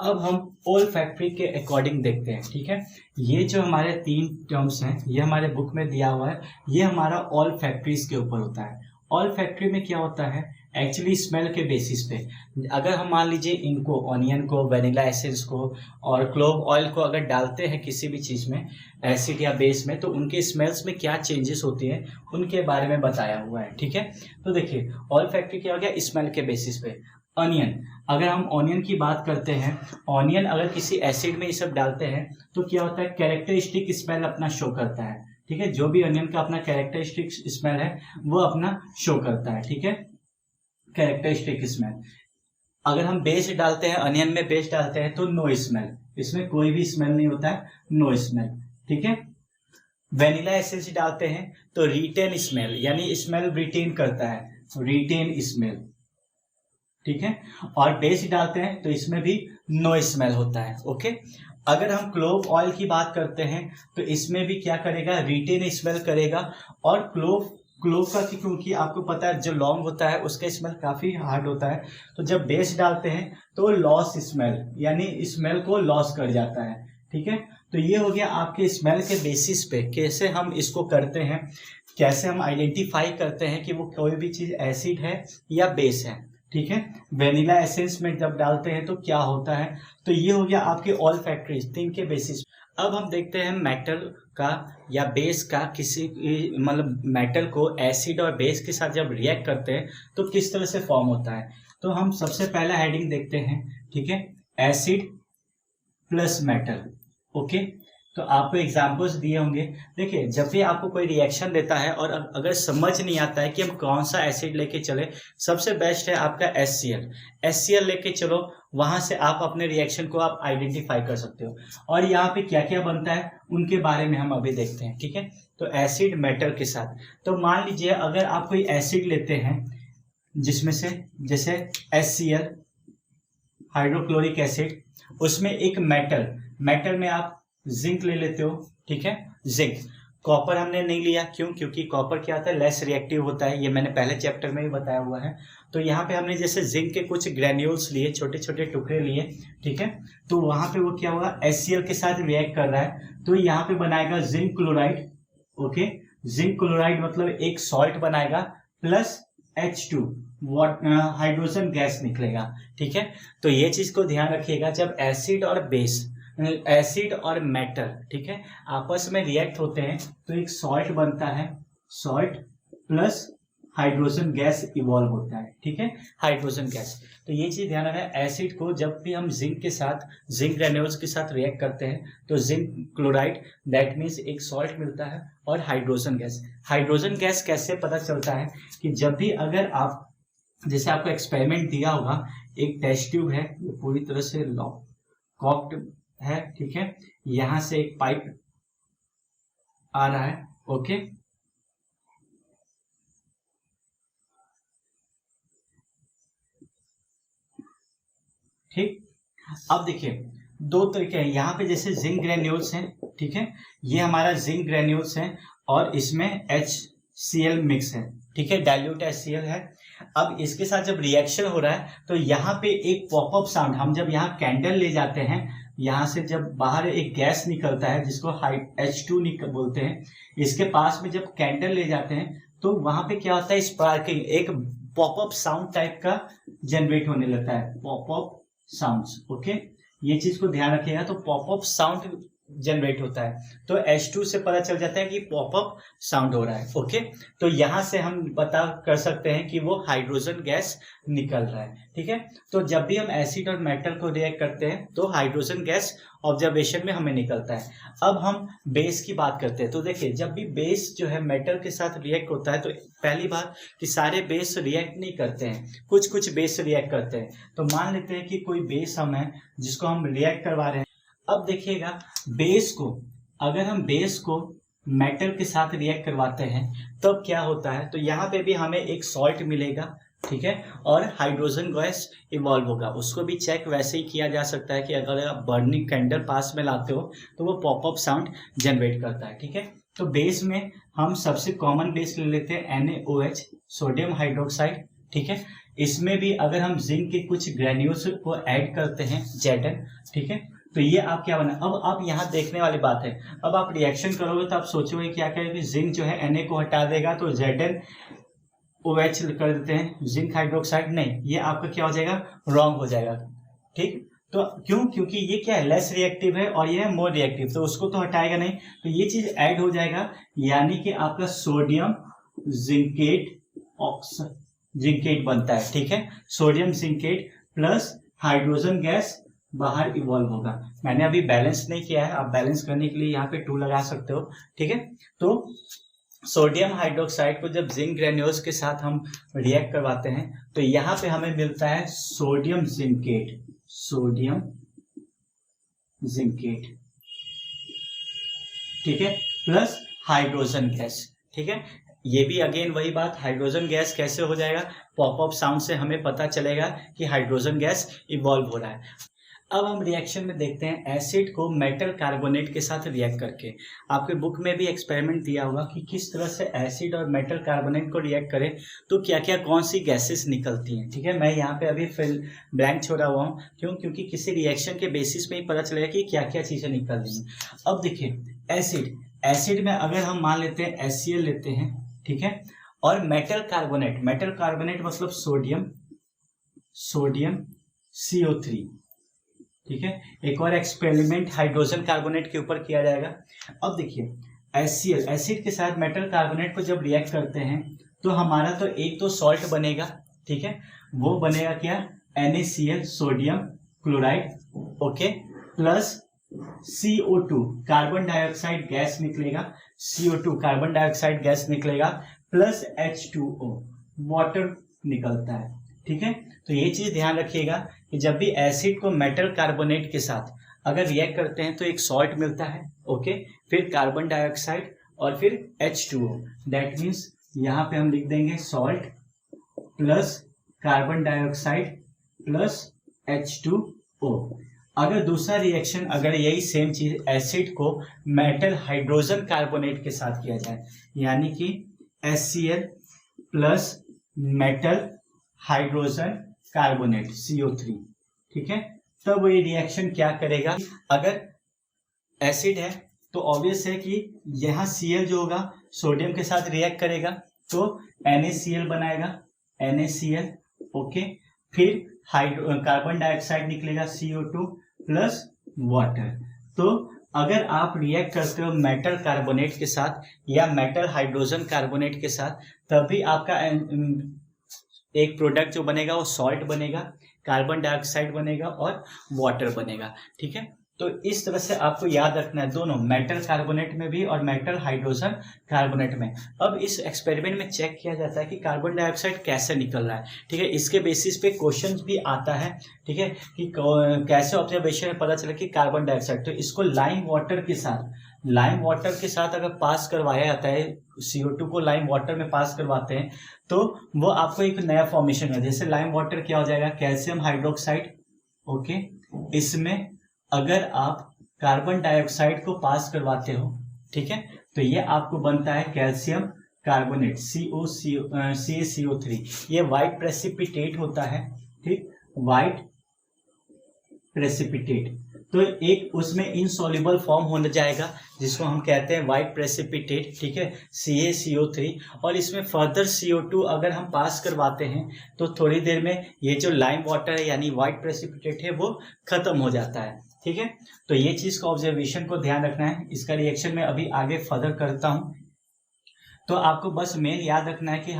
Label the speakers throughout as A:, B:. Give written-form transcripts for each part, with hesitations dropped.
A: अब हम ओल फैक्ट्री के अकॉर्डिंग देखते हैं, ठीक है। ये जो हमारे 3 टर्म्स हैं, ये हमारे बुक में दिया हुआ है, ये हमारा ऑल फैक्ट्रीज के ऊपर होता है। ऑल फैक्ट्री में क्या होता है, एक्चुअली स्मेल के बेसिस पे अगर हम मान लीजिए इनको ऑनियन को, वेनिला एसेंस को और क्लोव ऑयल को अगर डालते हैं किसी भी चीज़ में, एसिड या बेस में, तो उनके स्मेल्स में क्या चेंजेस होती हैं उनके बारे में बताया हुआ है, ठीक है। तो देखिए ऑल फैक्ट्री क्या हो गया, स्मेल के बेसिस पे। ऑनियन, अगर हम ऑनियन की बात करते हैं, ऑनियन अगर किसी एसिड में ये सब डालते हैं तो क्या होता है, कैरेक्टरिस्टिक स्मेल अपना शो करता है, ठीक है। जो भी ऑनियन का अपना कैरेक्टरिस्टिक स्मेल है वो अपना शो करता है, ठीक है, कैरेक्टरिस्टिक स्मेल। अगर हम बेस डालते हैं, अनियन में बेस डालते हैं तो नो स्मेल, इसमें कोई भी स्मेल नहीं होता है, नो स्मेल, ठीक है। वेनिला एसेंस डालते हैं तो रिटेन स्मेल, यानी स्मेल रिटेन करता है, रिटेन स्मेल, ठीक है। और बेस डालते हैं तो इसमें भी नो स्मेल होता है, ओके। अगर हम क्लोव ऑयल की बात करते हैं तो इसमें भी क्या करेगा, रिटेन स्मेल करेगा। और क्लोव का क्योंकि आपको पता है जो लौंग होता है उसका स्मेल काफी हार्ड होता है, तो जब बेस डालते हैं तो लॉस स्मेल, यानी स्मेल को लॉस कर जाता है, ठीक है। तो ये हो गया आपके स्मेल के बेसिस पे कैसे हम इसको करते हैं, कैसे हम आइडेंटिफाई करते हैं कि वो कोई भी चीज एसिड है या बेस है, ठीक है। वेनिला एसेंस में जब डालते हैं तो क्या होता है, तो ये हो गया आपके ऑल फैक्ट्रीज 3 के बेसिस। अब हम देखते हैं मेटल का या बेस का, किसी मतलब मेटल को एसिड और बेस के साथ जब रिएक्ट करते हैं तो किस तरह से फॉर्म होता है। तो हम सबसे पहला हेडिंग देखते हैं, ठीक है, एसिड प्लस मेटल, ओके। तो आपको एग्जाम्पल्स दिए होंगे। देखिए जब भी आपको कोई रिएक्शन देता है और अगर समझ नहीं आता है कि हम कौन सा एसिड लेके चले, सबसे बेस्ट है आपका HCl लेके चलो, वहां से आप अपने रिएक्शन को आप आइडेंटिफाई कर सकते हो। और यहाँ पे क्या क्या बनता है उनके बारे में हम अभी देखते हैं, ठीक है। तो एसिड मेटल के साथ, तो मान लीजिए अगर आप कोई एसिड लेते हैं जिसमें से जैसे HCl हाइड्रोक्लोरिक एसिड, उसमें एक मेटल में आप जिंक ले लेते हो, ठीक है, जिंक। कॉपर हमने नहीं लिया, क्यों, क्योंकि कॉपर क्या होता है, लेस रिएक्टिव होता है, ये मैंने पहले चैप्टर में ही बताया हुआ है। तो यहाँ पे हमने जैसे जिंक के कुछ ग्रेन्यूल्स लिए, छोटे छोटे टुकड़े लिए, ठीक है। तो वहां पे वो क्या होगा, HCl के साथ रिएक्ट कर रहा है, तो यहाँ पे बनाएगा zinc chloride, okay. Zinc chloride मतलब एक सॉल्ट बनाएगा प्लस H2 हाइड्रोजन गैस निकलेगा, ठीक है। तो ये चीज को ध्यान रखिएगा, जब एसिड और मेटल, ठीक है, आपस में रिएक्ट होते हैं तो एक सॉल्ट बनता है, salt plus hydrogen gas evolve होता है, ठीक है, हाइड्रोजन गैस। तो ये चीज ध्यान रखना है, एसिड को जब भी हम जिंक के साथ, जिंक ग्रेन्यूल्स के साथ रिएक्ट करते हैं तो जिंक क्लोराइड, दैट मीन्स एक सॉल्ट मिलता है, और हाइड्रोजन गैस कैसे पता चलता है कि जब भी अगर आप, जैसे आपको एक्सपेरिमेंट दिया होगा, एक टेस्ट ट्यूब है, ये पूरी तरह से कॉक्ड है, ठीक है, यहां से एक पाइप आ रहा है, ओके। ठीक, अब देखिए 2 तरीके हैं यहाँ पे, जैसे जिंक ग्रेन्यूल्स हैं, ठीक है, ये हमारा जिंक ग्रेन्यूल्स है और इसमें HCl मिक्स है, ठीक है, डाइल्यूट HCl है। अब इसके साथ जब रिएक्शन हो रहा है तो यहाँ पे एक पॉपअप साउंड, हम जब यहाँ कैंडल ले जाते हैं, यहाँ से जब बाहर एक गैस निकलता है जिसको H2 बोलते हैं, इसके पास में जब कैंडल ले जाते हैं तो वहां पे क्या होता है, स्पार्किंग, एक पॉपअप साउंड टाइप का जनरेट होने लगता है, पॉपअप साउंड्स, ओके। ये चीज को ध्यान रखिएगा, तो पॉपअप साउंड जनरेट होता है, तो H2 से पता चल जाता है कि पॉपअप साउंड हो रहा है, ओके। तो यहां से हम पता कर सकते हैं कि वो हाइड्रोजन गैस निकल रहा है, ठीक है। तो जब भी हम एसिड और मेटल को रिएक्ट करते हैं तो हाइड्रोजन गैस ऑब्जर्वेशन में हमें निकलता है। अब हम बेस की बात करते हैं, तो देखिए जब भी बेस जो है मेटल के साथ रिएक्ट होता है तो पहली बात कि सारे बेस रिएक्ट नहीं करते हैं, कुछ कुछ बेस रिएक्ट करते हैं। तो मान लेते हैं कि कोई बेस हम है जिसको हम रिएक्ट करवा रहे हैं। अब देखिएगा बेस को, अगर हम बेस को मेटल के साथ रिएक्ट करवाते हैं तब क्या होता है, तो यहाँ पे भी हमें एक सॉल्ट मिलेगा, ठीक है, और हाइड्रोजन गैस इवॉल्व होगा। उसको भी चेक वैसे ही किया जा सकता है कि अगर आप बर्निंग कैंडल पास में लाते हो तो वो पॉपअप साउंड जनरेट करता है, ठीक है। तो बेस में हम सबसे कॉमन बेस ले लेते हैं NaOH, सोडियम हाइड्रोक्साइड, ठीक है। इसमें भी अगर हम जिंक के कुछ ग्रेन्यूल्स को ऐड करते हैं Zn, ठीक है, तो ये आप क्या बना। अब आप यहाँ देखने वाली बात है, अब आप रिएक्शन करोगे तो आप सोचोगे क्या करेंगे, जिंक जो है Na को हटा देगा तो ZnOH कर देते हैं, जिंक हाइड्रोक्साइड, नहीं, ये आपका क्या हो जाएगा, रॉन्ग हो जाएगा, ठीक। तो क्यों, क्योंकि ये क्या है, लेस रिएक्टिव है और ये है मोर रिएक्टिव, तो उसको तो हटाएगा नहीं, तो ये चीज ऐड हो जाएगा, यानी कि आपका सोडियम जिंकेट बनता है, ठीक है। Sodium zincate plus hydrogen gas बाहर इवॉल्व होगा। मैंने अभी बैलेंस नहीं किया है, आप बैलेंस करने के लिए यहाँ पे 2 लगा सकते हो, ठीक है। तो सोडियम हाइड्रोक्साइड को जब जिंक ग्रेन्यूल्स के साथ हम रिएक्ट करवाते हैं तो यहाँ पे हमें मिलता है सोडियम जिंकेट, ठीक है, प्लस हाइड्रोजन गैस, ठीक है। ये भी अगेन वही बात, हाइड्रोजन गैस कैसे हो जाएगा, पॉपअप साउंड से हमें पता चलेगा कि हाइड्रोजन गैस इवॉल्व हो रहा है। अब हम रिएक्शन में देखते हैं एसिड को मेटल कार्बोनेट के साथ रिएक्ट करके। आपके बुक में भी एक्सपेरिमेंट दिया होगा कि किस तरह से एसिड और मेटल कार्बोनेट को रिएक्ट करें तो क्या क्या कौन सी गैसेस निकलती हैं, ठीक है। मैं यहाँ पे अभी फिल ब्लैंक छोड़ा हुआ हूँ, क्यों, क्योंकि किसी रिएक्शन के बेसिस में ही पता चलेगा कि क्या क्या चीजें निकल रही हैं। अब देखिए एसिड में अगर हम मान लेते हैं HCl लेते हैं, ठीक है, और मेटल कार्बोनेट मतलब सोडियम CO3, ठीक है। एक और एक्सपेरिमेंट हाइड्रोजन कार्बोनेट के ऊपर किया जाएगा। अब देखिए HCl एसिड के साथ मेटल कार्बोनेट को जब रिएक्ट करते हैं तो हमारा तो एक तो सॉल्ट बनेगा, ठीक है, वो बनेगा क्या, NaCl sodium chloride, okay, plus CO2 carbon dioxide gas निकलेगा, CO2 कार्बन डाइऑक्साइड गैस निकलेगा, प्लस H2O वाटर निकलता है, ठीक है। तो ये चीज ध्यान रखिएगा कि जब भी एसिड को मेटल कार्बोनेट के साथ अगर रिएक्ट करते हैं तो एक सॉल्ट मिलता है, ओके, फिर कार्बन डाइऑक्साइड और फिर H2O, दैट मीन्स यहाँ पे हम लिख देंगे salt plus carbon dioxide plus H2O। अगर दूसरा रिएक्शन, अगर यही सेम चीज एसिड को मेटल हाइड्रोजन कार्बोनेट के साथ किया जाए, यानी कि HCl plus metal hydrogen carbonate CO3, ठीक है, तब ये रिएक्शन क्या करेगा, अगर एसिड है तो ऑब्वियस है कि यहाँ Cl जो होगा सोडियम के साथ रिएक्ट करेगा तो NaCl बनाएगा, NaCl, ओके, फिर कार्बन डाइऑक्साइड निकलेगा CO2 प्लस वाटर। तो अगर आप रिएक्ट करते हो मेटल कार्बोनेट के साथ या मेटल हाइड्रोजन कार्बोनेट के साथ, तभी आपका एक प्रोडक्ट जो बनेगा वो सॉल्ट बनेगा, कार्बन डाइऑक्साइड बनेगा और वाटर बनेगा, ठीक है। तो इस तरह से आपको याद रखना है, दोनों मेटल कार्बोनेट में भी और मेटल हाइड्रोजन कार्बोनेट में। अब इस एक्सपेरिमेंट में चेक किया जाता है कि कार्बन डाइऑक्साइड कैसे निकल रहा है, ठीक है, इसके बेसिस पे क्वेश्चन भी आता है, ठीक है, कि कैसे ऑब्जर्वेशन में पता चला कि कार्बन डाइऑक्साइड, तो इसको लाइम वाटर के साथ अगर पास करवाया जाता है, CO2 को लाइम वाटर में पास करवाते हैं तो वो आपको एक नया फॉर्मेशन है, जैसे लाइम वाटर क्या हो जाएगा, कैल्शियम हाइड्रोक्साइड, ओके, इसमें अगर आप कार्बन डाइऑक्साइड को पास करवाते हो, ठीक है, तो ये आपको बनता है कैल्शियम कार्बोनेट CaCO3, ये व्हाइट प्रेसिपिटेट होता है, ठीक, व्हाइट प्रेसिपिटेट, तो एक उसमें इनसॉल्युबल फॉर्म होने जाएगा जिसको हम कहते हैं व्हाइट प्रेसिपिटेट, ठीक है, CaCO3, और इसमें फर्दर CO2 अगर हम पास करवाते हैं तो थोड़ी देर में ये जो लाइम वाटर है यानी व्हाइट प्रेसिपिटेट है वो खत्म हो जाता है, ठीक है। तो ये चीज का ऑब्जर्वेशन को ध्यान रखना है। इसका रिएक्शन में अभी आगे फर्दर करता हूं, तो आपको बस मेन याद रखना है कि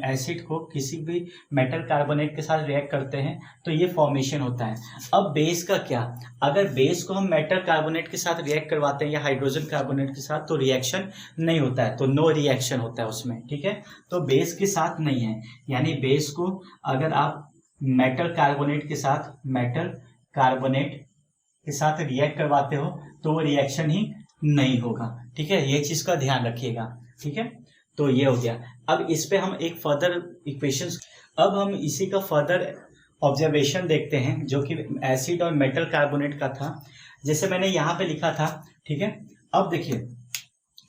A: एसिड को किसी भी मेटल कार्बोनेट के साथ रिएक्ट करते हैं तो ये फॉर्मेशन होता है। अब बेस का क्या, अगर बेस को हम मेटल कार्बोनेट के साथ रिएक्ट करवाते हैं या हाइड्रोजन कार्बोनेट के साथ तो रिएक्शन नहीं होता है, तो नो रिएक्शन होता है उसमें, ठीक है। तो बेस के साथ नहीं है, यानी बेस को अगर आप मेटल कार्बोनेट के साथ रिएक्ट करवाते हो तो वो रिएक्शन ही नहीं होगा, ठीक है, ये चीज का ध्यान रखिएगा, ठीक है। तो ये हो गया। अब इस पे हम एक फर्दर इक्वेशंस, अब हम इसी का फर्दर ऑब्जर्वेशन देखते हैं जो कि एसिड और मेटल कार्बोनेट का था, जैसे मैंने यहाँ पे लिखा था, ठीक है। अब देखिए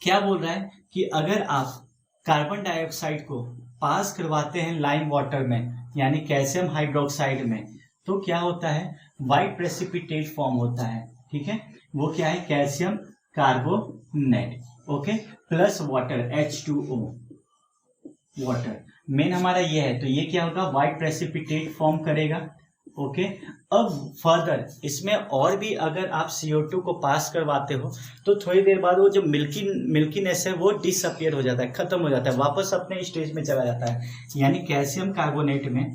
A: क्या बोल रहा है कि अगर आप कार्बन डाइऑक्साइड को पास करवाते हैं लाइम वाटर में यानी कैल्शियम हाइड्रोक्साइड में, तो क्या होता है, व्हाइट प्रेसिपिटेट फॉर्म होता है, ठीक है। वो क्या है, calcium carbonate, okay, plus water H2O, water main हमारा ये है, तो ये क्या होगा, व्हाइट प्रेसिपिटेट फॉर्म करेगा, ओके। अब फर्दर इसमें और भी अगर आप CO2 को पास करवाते हो तो थोड़ी देर बाद वो जो मिल्कीनेस है वो डिसअपियर हो जाता है, खत्म हो जाता है, वापस अपने स्टेज में चला जाता है। यानी कैल्शियम कार्बोनेट में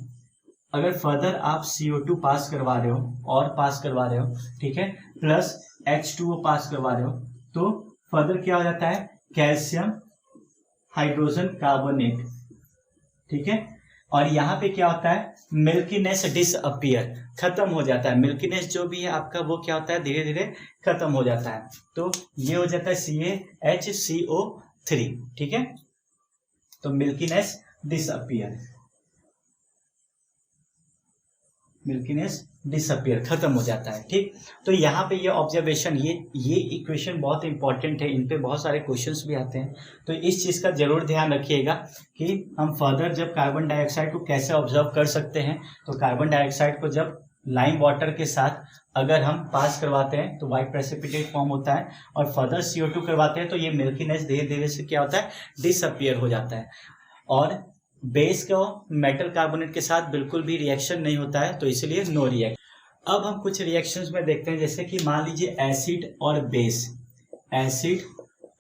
A: अगर फर्दर आप CO2 पास करवा रहे हो और पास करवा रहे हो, ठीक है, प्लस H2O पास करवा रहे हो, तो फर्दर क्या हो जाता है, कैल्शियम हाइड्रोजन कार्बोनेट, ठीक है। और यहाँ पे क्या होता है, मिल्कीनेस डिसअपियर, खत्म हो जाता है, मिल्कीनेस जो भी है आपका वो क्या होता है, धीरे धीरे खत्म हो जाता है। तो ये हो जाता है CaHCO3, ठीक है। तो मिल्कीनेस डिसअपियर, मिल्कीनेस डिसअपियर, खत्म हो जाता है, ठीक। तो यहाँ पे ये ऑब्जर्वेशन, ये इक्वेशन बहुत इंपॉर्टेंट है, इन पे बहुत सारे क्वेश्चंस भी आते हैं, तो इस चीज़ का जरूर ध्यान रखिएगा कि हम फर्दर जब कार्बन डाइऑक्साइड को कैसे ऑब्जर्व कर सकते हैं। तो कार्बन डाइऑक्साइड को जब लाइम वाटर के साथ अगर हम पास करवाते हैं तो व्हाइट प्रेसिपिटेट फॉर्म होता है, और फर्दर CO2 करवाते हैं तो ये मिल्कीनेस धीरे धीरे से क्या होता है, डिसअपियर हो जाता है। और बेस का मेटल कार्बोनेट के साथ बिल्कुल भी रिएक्शन नहीं होता है, तो इसलिए नो रिएक्शन। अब हम कुछ रिएक्शंस में देखते हैं, जैसे कि मान लीजिए एसिड और बेस, एसिड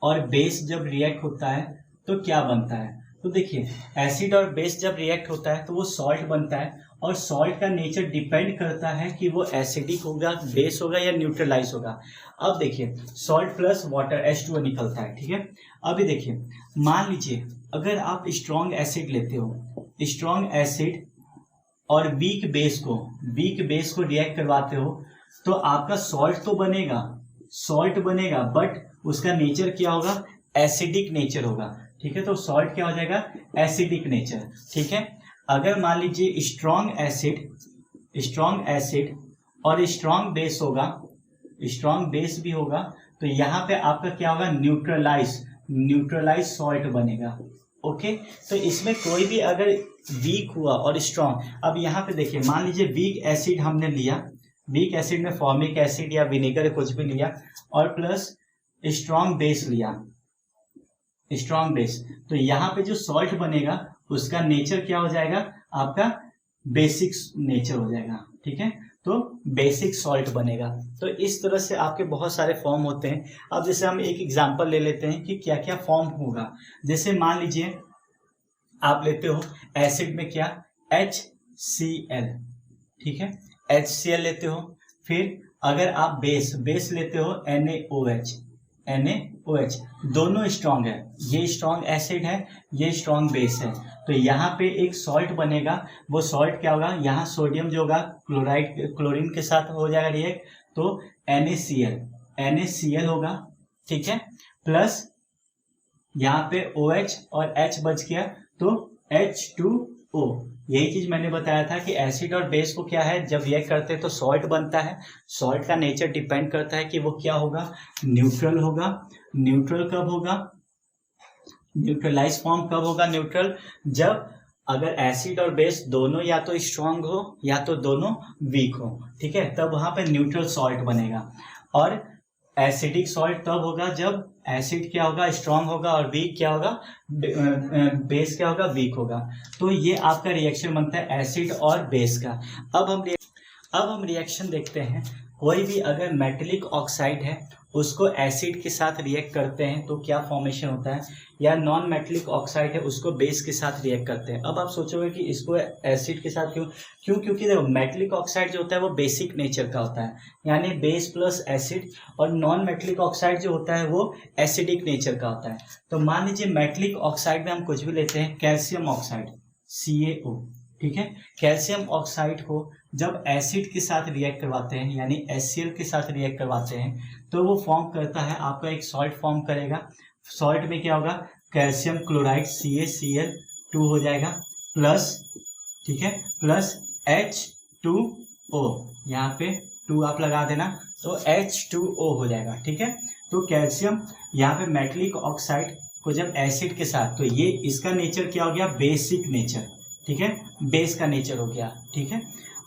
A: और बेस जब रिएक्ट होता है तो क्या बनता है। तो देखिए, एसिड और बेस जब रिएक्ट होता है तो वो सॉल्ट बनता है, और सॉल्ट का नेचर डिपेंड करता है कि वो एसिडिक होगा, बेस होगा या न्यूट्रलाइज होगा। अब देखिए, सॉल्ट प्लस वाटर H2O निकलता है, ठीक है। अभी देखिए, मान लीजिए अगर आप स्ट्रॉन्ग एसिड लेते हो, स्ट्रॉन्ग एसिड और वीक बेस को रिएक्ट करवाते हो, तो आपका सॉल्ट तो बनेगा, बट उसका नेचर क्या होगा, एसिडिक नेचर होगा, ठीक है। तो सॉल्ट क्या हो जाएगा, एसिडिक नेचर, ठीक है। अगर मान लीजिए स्ट्रॉन्ग एसिड और स्ट्रॉन्ग बेस भी होगा, तो यहाँ पे आपका क्या होगा, न्यूट्रलाइज सॉल्ट बनेगा, ओके। तो इसमें कोई भी अगर वीक हुआ और स्ट्रॉन्ग, अब यहाँ पे देखिए, मान लीजिए वीक एसिड हमने लिया, वीक एसिड में फॉर्मिक एसिड या विनेगर कुछ भी लिया, और प्लस स्ट्रॉन्ग बेस, तो यहाँ पे जो सॉल्ट बनेगा उसका नेचर क्या हो जाएगा, आपका बेसिक नेचर हो जाएगा, ठीक है। तो बेसिक सॉल्ट बनेगा। तो इस तरह से आपके बहुत सारे फॉर्म होते हैं। अब जैसे हम एक एग्जांपल ले लेते हैं कि क्या क्या फॉर्म होगा। जैसे मान लीजिए आप लेते हो एसिड में क्या, HCl, ठीक है, HCl लेते हो। फिर अगर आप बेस लेते हो NaOH, दोनों स्ट्रॉन्ग है, ये स्ट्रॉन्ग एसिड है, ये स्ट्रॉन्ग बेस है, तो यहाँ पे एक सॉल्ट बनेगा। वो सॉल्ट क्या होगा, यहाँ सोडियम जो होगा क्लोरीन के साथ हो जाएगा रिएक्ट, तो NaCl होगा, ठीक है, प्लस यहाँ पे OH और H बच गया तो H2O। यही चीज मैंने बताया था कि एसिड और बेस को क्या है, जब रिएक्ट करते हैं तो सॉल्ट बनता है। सॉल्ट का नेचर डिपेंड करता है कि वो क्या होगा, न्यूट्रल होगा। न्यूट्रल कब होगा, न्यूट्रलाइज फॉर्म कब होगा न्यूट्रल, जब अगर एसिड और बेस दोनों या तो स्ट्रांग हो या तो दोनों वीक हो, ठीक है, तब वहां पे न्यूट्रल सॉल्ट बनेगा। और एसिडिक सॉल्ट तब होगा जब एसिड क्या होगा, स्ट्रांग होगा, और वीक क्या होगा, बेस क्या होगा, वीक होगा। तो ये आपका रिएक्शन बनता है एसिड और बेस का। अब हम रिएक्शन देखते हैं। कोई भी अगर मेटेलिक ऑक्साइड है उसको एसिड के साथ रिएक्ट करते हैं तो क्या फॉर्मेशन होता है, या नॉन मेटेलिक ऑक्साइड है उसको बेस के साथ रिएक्ट करते हैं। अब आप सोचोगे कि इसको एसिड के साथ क्यों, क्योंकि देखो मेटेलिक ऑक्साइड जो होता है वो बेसिक नेचर का होता है, यानी बेस प्लस एसिड, और नॉन मेटेलिक ऑक्साइड जो होता है वो एसिडिक नेचर का होता है। तो मान लीजिए मेटेलिक ऑक्साइड में हम कुछ भी लेते हैं, कैल्शियम ऑक्साइड CaO, ठीक है। कैल्शियम ऑक्साइड को जब एसिड के साथ रिएक्ट करवाते हैं यानी HCl के साथ रिएक्ट करवाते हैं तो वो फॉर्म करता है, आपका एक सॉल्ट फॉर्म करेगा। सॉल्ट में क्या होगा, कैल्शियम क्लोराइड CaCl2 हो जाएगा, प्लस, ठीक है, प्लस H2O, यहाँ पे 2 आप लगा देना तो H2O हो जाएगा, ठीक है। तो कैल्शियम यहाँ पे मेटेलिक ऑक्साइड को जब एसिड के साथ, तो ये इसका नेचर क्या हो गया, बेसिक नेचर, ठीक है, बेस का नेचर हो गया, ठीक है।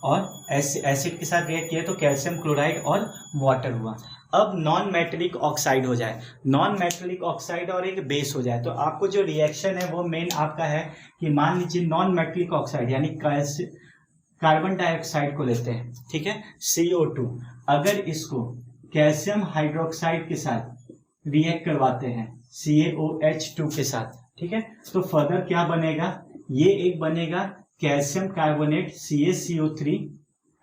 A: और एसिड के साथ रिएक्ट किया तो कैल्शियम क्लोराइड और वाटर हुआ। अब नॉन मेटेलिक ऑक्साइड हो जाए, नॉन मेटेलिक ऑक्साइड और एक बेस हो जाए, तो आपको जो रिएक्शन है वो मेन आपका है कि मान लीजिए नॉन मेटेलिक ऑक्साइड यानी कार्बन डाइऑक्साइड को लेते हैं, ठीक है, CO2। अगर इसको कैल्शियम हाइड्रोक्साइड के साथ रिएक्ट करवाते हैं CaOH2 के साथ, ठीक है, तो फर्दर क्या बनेगा, ये एक बनेगा calcium carbonate CaCO3,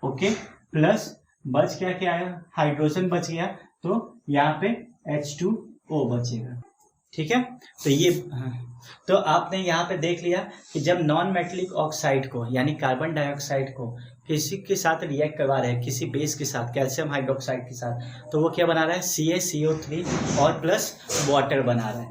A: okay, plus बच क्या क्या आया, हाइड्रोजन बच गया, तो यहाँ पे H2O बचेगा, ठीक है। तो ये तो आपने यहाँ पे देख लिया कि जब नॉन मेटेलिक ऑक्साइड को यानी कार्बन डाइऑक्साइड को किसी के साथ रिएक्ट करवा रहे हैं, किसी बेस के साथ, कैल्शियम हाइड्रोक्साइड के साथ, तो वो क्या बना रहा है, CaCO3 और प्लस वाटर बना रहा है।